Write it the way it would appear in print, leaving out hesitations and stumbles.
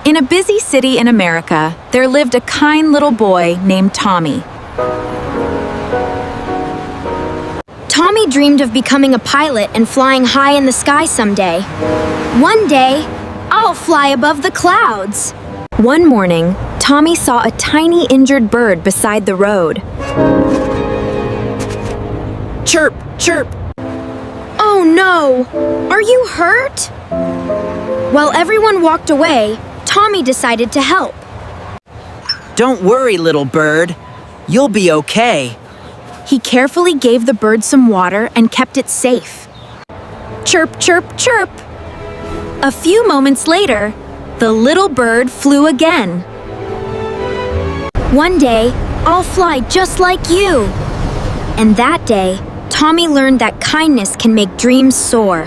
In a busy city in America, there lived a kind little boy named Tommy. Tommy dreamed of becoming a pilot and flying high in the sky someday. One day, I'll fly above the clouds. One morning, Tommy saw a tiny injured bird beside the road. Chirp, chirp. Oh no! Are you hurt? While everyone walked away, Tommy decided to help. Don't worry, little bird. You'll be okay. He carefully gave the bird some water and kept it safe. Chirp, chirp, chirp. A few moments later, the little bird flew again. One day, I'll fly just like you. And that day, Tommy learned that kindness can make dreams soar.